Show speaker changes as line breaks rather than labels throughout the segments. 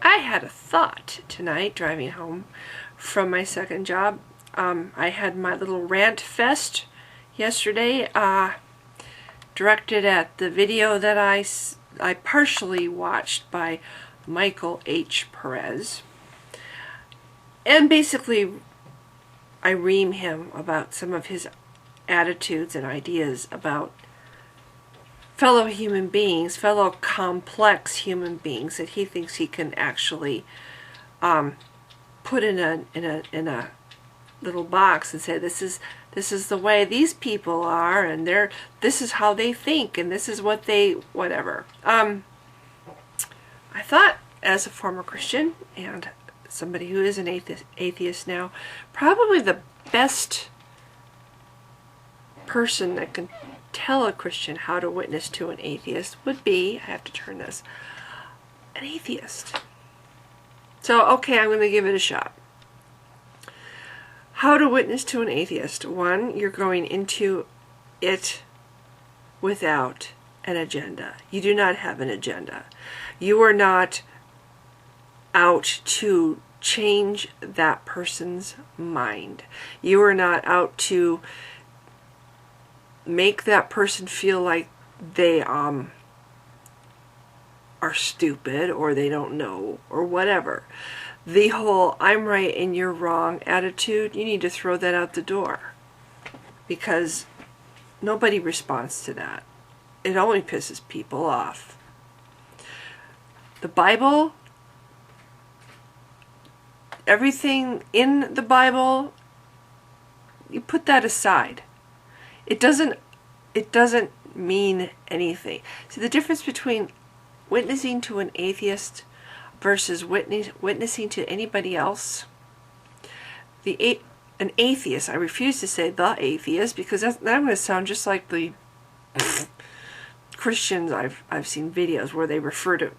I had a thought tonight driving home from my second job. I had my little rant fest yesterday, directed at the video that I partially watched by Michael H Perez. And basically, I ream him about some of his attitudes and ideas about fellow human beings, fellow complex human beings that he thinks he can actually put in a little box and say this is the way these people are, and this is how they think, and this is what they whatever. I thought, as a former Christian and somebody who is an atheist now, probably the best person that can tell a Christian how to witness to an atheist would be, I have to turn this, an atheist. So, okay, I'm going to give it a shot. How to witness to an atheist. One, you're going into it without an agenda. You do not have an agenda. You are not out to change that person's mind. You are not out to make that person feel like they are stupid or they don't know or whatever. The whole I'm right and you're wrong attitude, you need to throw that out the door, because nobody responds to that. It only pisses people off. The Bible, everything in the Bible, you put that aside. It doesn't mean anything. See, the difference between witnessing to an atheist versus witnessing to anybody else. An atheist, I refuse to say the atheist, because that's going to sound just like the Christians I've seen videos where they refer to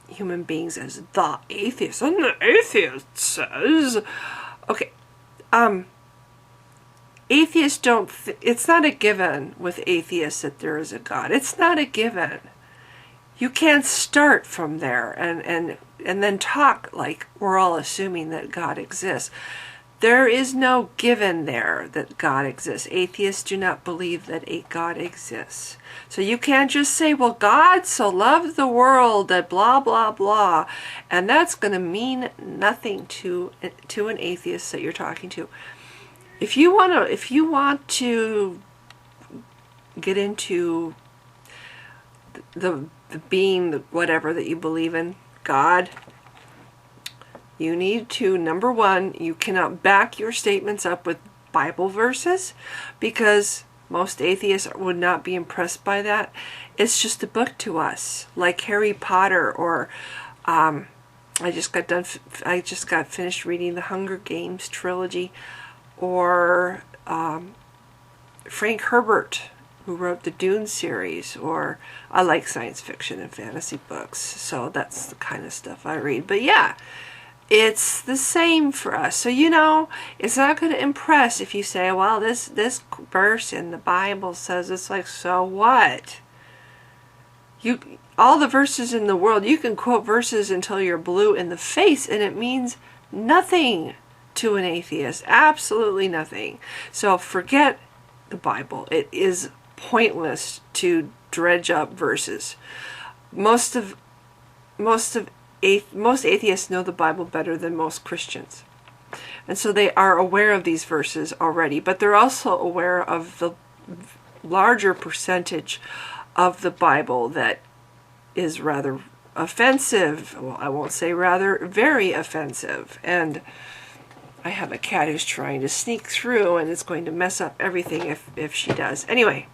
human beings as the atheist. And the atheist says, okay, atheists don't, it's not a given with atheists that there is a God. It's not a given. You can't start from there and then talk like we're all assuming that God exists. There is no given there that God exists. Atheists do not believe that a God exists. So you can't just say, well, God so loved the world that blah, blah, blah. And that's going to mean nothing to an atheist that you're talking to. If you want to get into the being, the whatever that you believe in, God, you need to, number one, you cannot back your statements up with Bible verses, because most atheists would not be impressed by that. It's just a book to us, like Harry Potter, or I just got finished reading the Hunger Games trilogy, or Frank Herbert, who wrote the Dune series, or I like science fiction and fantasy books, so that's the kind of stuff I read. But yeah, it's the same for us. So, it's not going to impress if you say, well, this verse in the Bible says it's like, so what? All the verses in the world, you can quote verses until you're blue in the face, and it means nothing to an atheist. Absolutely nothing. So forget the Bible. It is pointless to dredge up verses. Most atheists know the Bible better than most Christians, and so they are aware of these verses already, but they're also aware of the larger percentage of the Bible that is rather offensive. Well, I won't say rather, very offensive. And I have a cat who's trying to sneak through, and it's going to mess up everything if she does. Anyway,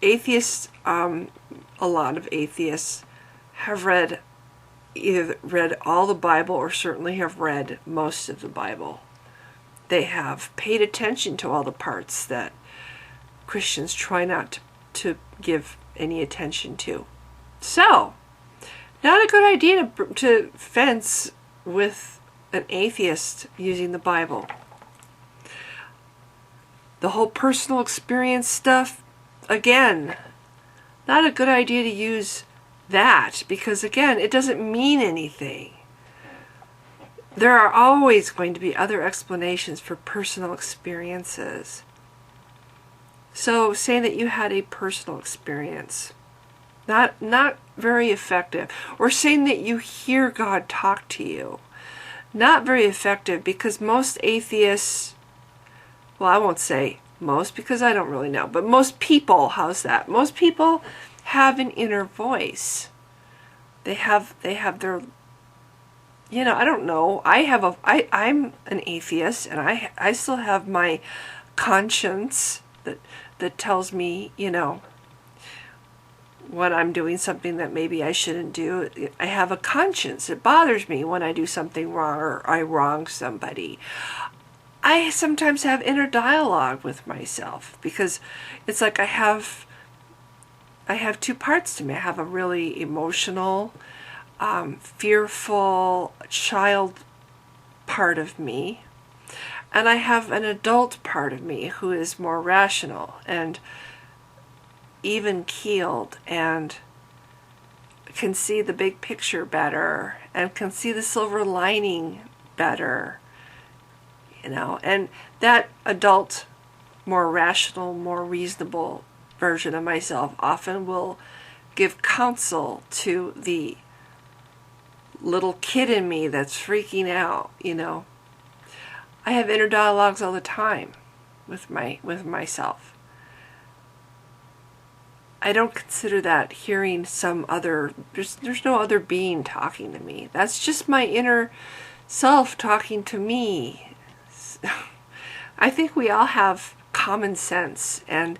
atheists, a lot of atheists have either read all the Bible, or certainly have read most of the Bible. They have paid attention to all the parts that Christians try not to give any attention to. So, not a good idea to fence with an atheist using the Bible. The whole personal experience stuff, again, not a good idea to use that, because again, it doesn't mean anything. There are always going to be other explanations for personal experiences. So saying that you had a personal experience, not very effective. Or saying that you hear God talk to you, not very effective, because most atheists, well, I won't say most because I don't really know, but most people, how's that? Most people have an inner voice. They have their, I don't know. I'm an atheist, and I still have my conscience that tells me, when I'm doing something that maybe I shouldn't do. I have a conscience. It bothers me when I do something wrong or I wrong somebody. I sometimes have inner dialogue with myself, because it's like I have two parts to me. I have a really emotional, fearful child part of me, and I have an adult part of me who is more rational and even-keeled and can see the big picture better and can see the silver lining better, and that adult, more rational, more reasonable version of myself often will give counsel to the little kid in me that's freaking out. I have inner dialogues all the time with myself. I don't consider that hearing some other, there's no other being talking to me. That's just my inner self talking to me. I think we all have common sense, and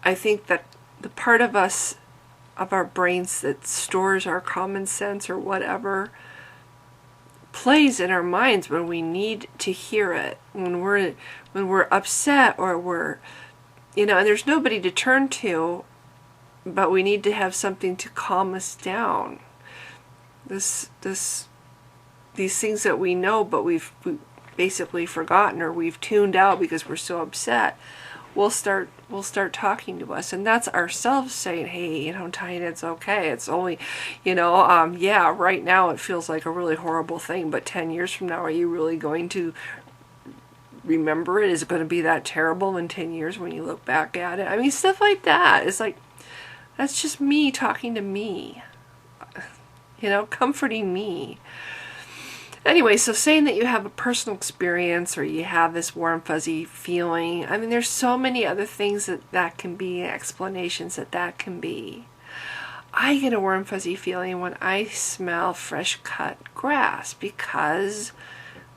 I think that the part of us, of our brains that stores our common sense or whatever, plays in our minds when we need to hear it, when we're upset, or we're, and there's nobody to turn to, but we need to have something to calm us down. These things that we know, but we've basically forgotten, or we've tuned out because we're so upset, will start talking to us, and that's ourselves saying, hey, Tiny, it's okay. It's only, yeah, right now it feels like a really horrible thing, but 10 years from now, are you really going to remember it? Is it going to be that terrible in 10 years when you look back at it? I mean, stuff like that. It's like, that's just me talking to me, comforting me. Anyway, so saying that you have a personal experience, or you have this warm, fuzzy feeling, I mean, there's so many other things that can be, explanations that can be. I get a warm, fuzzy feeling when I smell fresh cut grass, because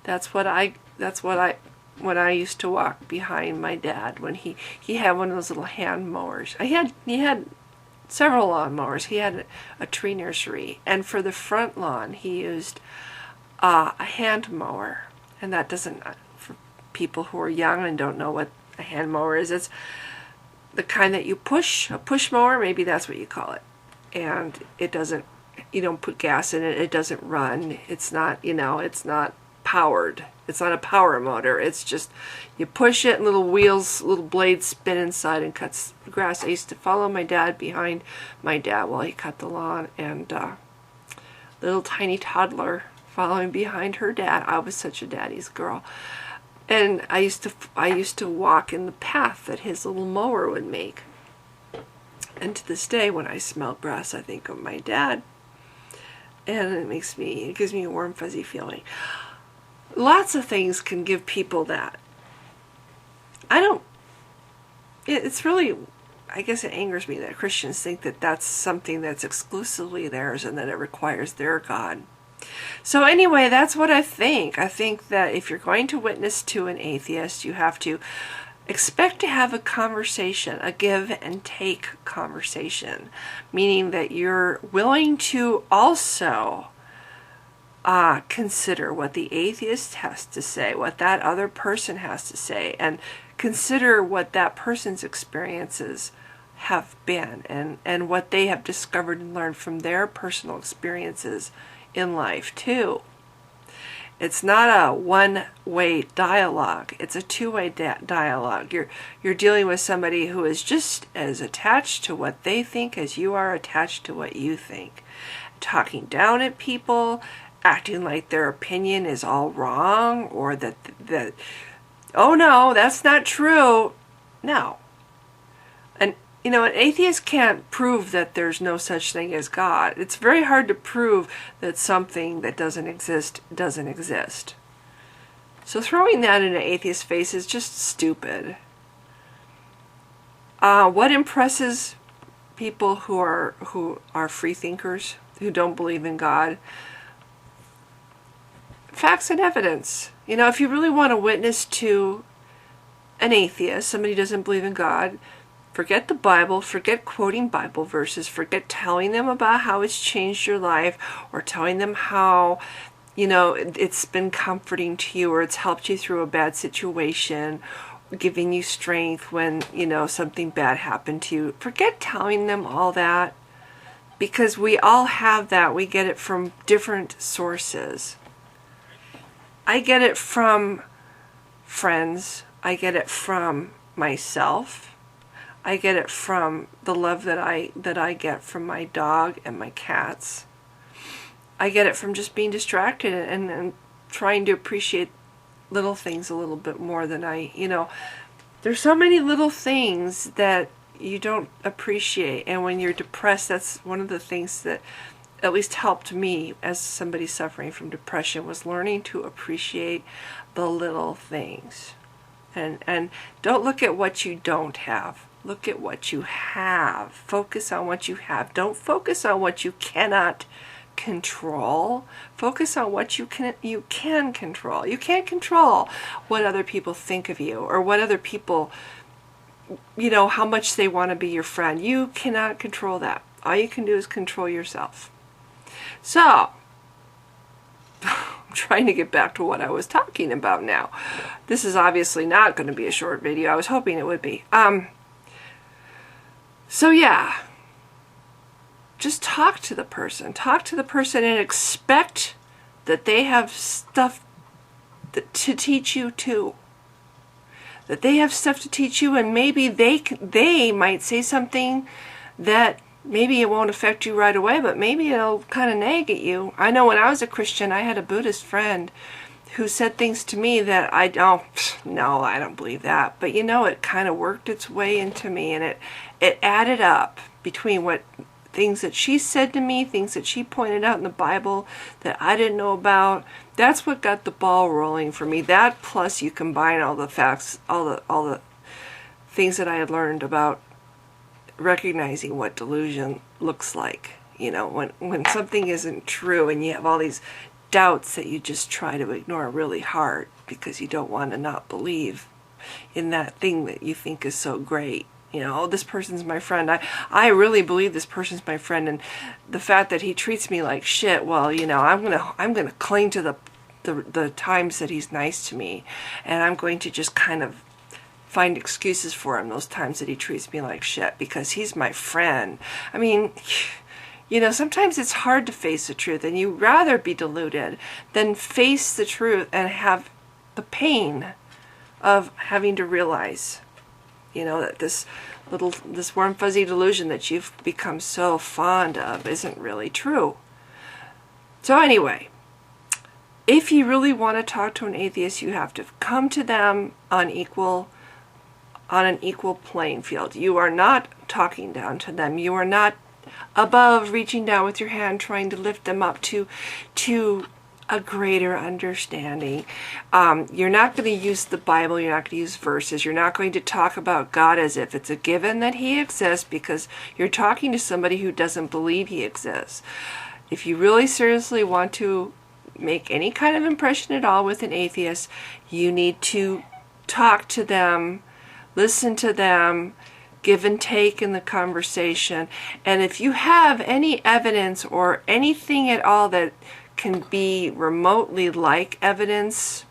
when I used to walk behind my dad, when he had one of those little hand mowers. He had several lawn mowers. He had a tree nursery, and for the front lawn, he used a hand mower. And that doesn't, for people who are young and don't know what a hand mower is, it's the kind that you push, a push mower, maybe that's what you call it. And it doesn't, you don't put gas in it, it doesn't run, it's not, it's not powered. It's not a power motor. It's just, you push it and little wheels, little blades spin inside and cuts grass. I used to follow my dad behind my dad while he cut the lawn, and little tiny toddler following behind her dad. I was such a daddy's girl. And I used to walk in the path that his little mower would make. And to this day, when I smell grass, I think of my dad. And it gives me a warm, fuzzy feeling. Lots of things can give people that. It's really, I guess it angers me that Christians think that that's something that's exclusively theirs and that it requires their God. So anyway, that's what I think. I think that if you're going to witness to an atheist, you have to expect to have a conversation, a give and take conversation, meaning that you're willing to also consider what the atheist has to say, what that other person has to say, and consider what that person's experiences have been, and what they have discovered and learned from their personal experiences in life too. It's not a one-way dialogue. It's a two-way dialogue. You're dealing with somebody who is just as attached to what they think as you are attached to what you think. Talking down at people, acting like their opinion is all wrong, or that oh no, that's not true. No. And an atheist can't prove that there's no such thing as God. It's very hard to prove that something that doesn't exist doesn't exist. So throwing that in an atheist's face is just stupid. What impresses people who are free thinkers, who don't believe in God? Facts and evidence. If you really want to witness to an atheist, somebody who doesn't believe in God, forget the Bible, forget quoting Bible verses, forget telling them about how it's changed your life, or telling them how, it's been comforting to you, or it's helped you through a bad situation, giving you strength when, something bad happened to you. Forget telling them all that, because we all have that. We get it from different sources. I get it from friends. I get it from myself. I get it from the love that I get from my dog and my cats. I get it from just being distracted and trying to appreciate little things a little bit more than there's so many little things that you don't appreciate. And when you're depressed, that's one of the things that at least helped me as somebody suffering from depression, was learning to appreciate the little things. And don't look at what you don't have. Look at what you have. Focus on what you have. Don't focus on what you cannot control. Focus on what you can control. You can't control what other people think of you, or what other people, how much they want to be your friend. You cannot control that. All you can do is control yourself. So, I'm trying to get back to what I was talking about now. This is obviously not going to be a short video. I was hoping it would be. So yeah, just talk to the person. Talk to the person and expect that they have stuff to teach you too. That they have stuff to teach you, and maybe they might say something that maybe it won't affect you right away, but maybe it'll kind of nag at you. I know when I was a Christian, I had a Buddhist friend who said things to me that I don't believe that. But it kind of worked its way into me, and it added up between what things that she said to me, things that she pointed out in the Bible that I didn't know about. That's what got the ball rolling for me. That, plus you combine all the facts, all the things that I had learned about recognizing what delusion looks like. When something isn't true and you have all these doubts that you just try to ignore really hard because you don't want to not believe in that thing that you think is so great. This person's my friend. I really believe this person's my friend, and the fact that he treats me like shit, well, I'm gonna cling to the times that he's nice to me, and I'm going to just kind of find excuses for him those times that he treats me like shit, because he's my friend. I mean, sometimes it's hard to face the truth, and you'd rather be deluded than face the truth and have the pain of having to realize, that this warm fuzzy delusion that you've become so fond of isn't really true. So anyway, if you really want to talk to an atheist, you have to come to them on an equal playing field. You are not talking down to them. You are not above, reaching down with your hand, trying to lift them up to a greater understanding. You're not going to use the Bible. You're not going to use verses. You're not going to talk about God as if it's a given that he exists, because you're talking to somebody who doesn't believe he exists. If you really seriously want to make any kind of impression at all with an atheist, you need to talk to them, listen to them, give and take in the conversation. And if you have any evidence or anything at all that can be remotely like evidence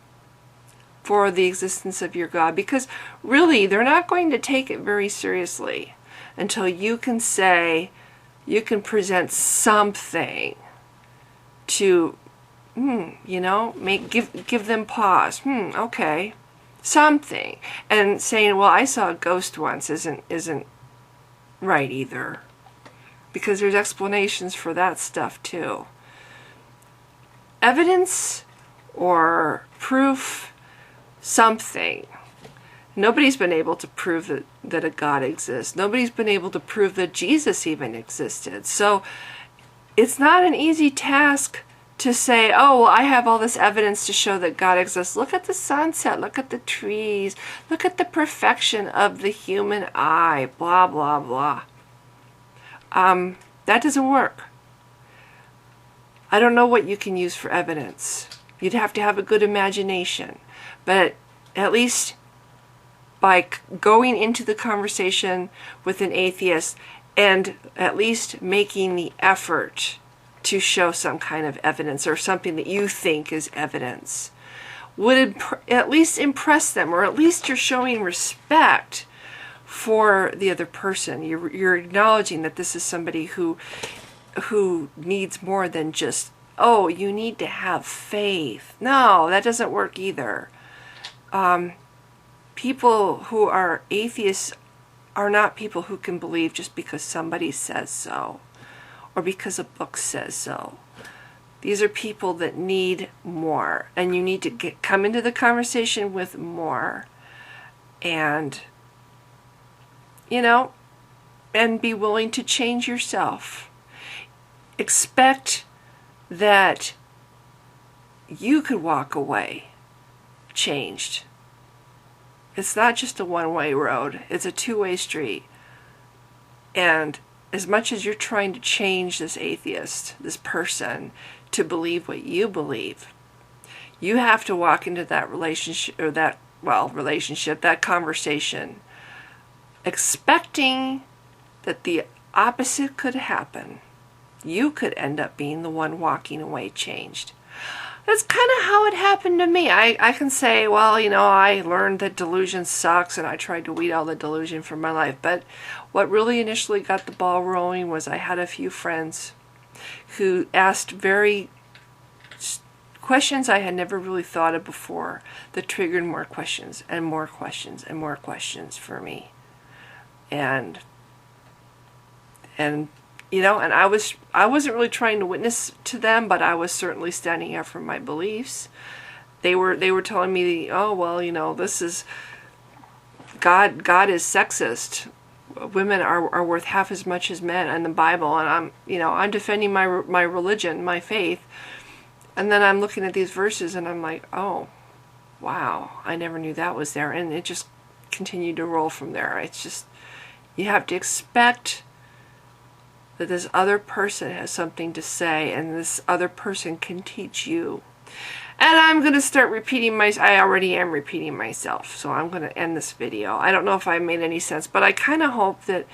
for the existence of your God, because really they're not going to take it very seriously until you can present something to you know, give them pause. Okay. Something. And saying, well, I saw a ghost once isn't right either. Because there's explanations for that stuff too. Evidence or proof, something. Nobody's been able to prove that a God exists. Nobody's been able to prove that Jesus even existed. So it's not an easy task to say, oh, well, I have all this evidence to show that God exists. Look at the sunset. Look at the trees. Look at the perfection of the human eye. Blah, blah, blah. That doesn't work. I don't know what you can use for evidence. You'd have to have a good imagination. But at least by going into the conversation with an atheist and at least making the effort to show some kind of evidence or something that you think is evidence would at least impress them, or at least you're showing respect for the other person. You're acknowledging that this is somebody who needs more than just, oh, you need to have faith. No, that doesn't work either. People who are atheists are not people who can believe just because somebody says so or because a book says so. These are people that need more, and you need to come into the conversation with more, and, you know, and be willing to change yourself. Expect that you could walk away changed. It's not just a one-way road. It's a two-way street. And as much as you're trying to change this atheist, this person, to believe what you believe, you have to walk into that relationship, or that conversation, expecting that the opposite could happen. You could end up being the one walking away changed. That's kind of how it happened to me. I can say, well, you know, I learned that delusion sucks and I tried to weed all the delusion from my life. But what really initially got the ball rolling was I had a few friends who asked questions I had never really thought of before that triggered more questions and more questions and more questions for me. And you know, and I wasn't really trying to witness to them, but I was certainly standing up for my beliefs. They were telling me, oh, well, you know, this is God is sexist. Women are worth half as much as men in the Bible, and I'm defending my religion, my faith. And then I'm looking at these verses and I'm like, oh, wow, I never knew that was there. And it just continued to roll from there. It's just, you have to expect that this other person has something to say, and this other person can teach you. And I'm going to start repeating I already am repeating myself, so I'm going to end this video. I don't know if I made any sense, but I kind of hope that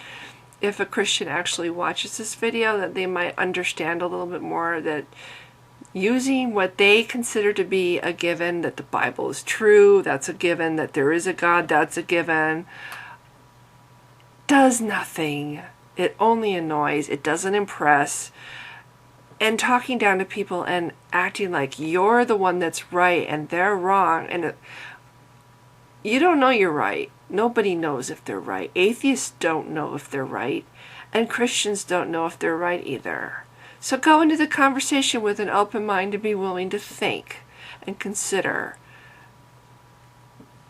if a Christian actually watches this video, that they might understand a little bit more that using what they consider to be a given, that the Bible is true, that's a given, that there is a God, that's a given, does nothing. It only annoys, it doesn't impress. And talking down to people and acting like you're the one that's right and they're wrong. And you don't know you're right. Nobody knows if they're right. Atheists don't know if they're right. And Christians don't know if they're right either. So go into the conversation with an open mind and be willing to think and consider.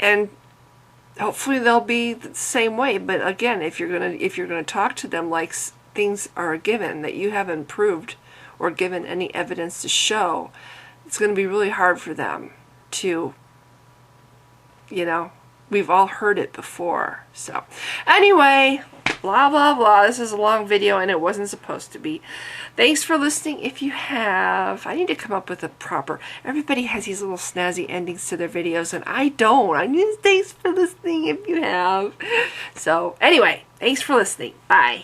And hopefully they'll be the same way. But again, if you're gonna talk to them like things are a given that you haven't proved or given any evidence to show, it's going to be really hard for them to, you know, we've all heard it before. So anyway, blah, blah, blah. This is a long video and it wasn't supposed to be. Thanks for listening. If you have, I need to come up with a proper, everybody has these little snazzy endings to their videos and I don't. I need thanks for listening if you have. So anyway, thanks for listening. Bye.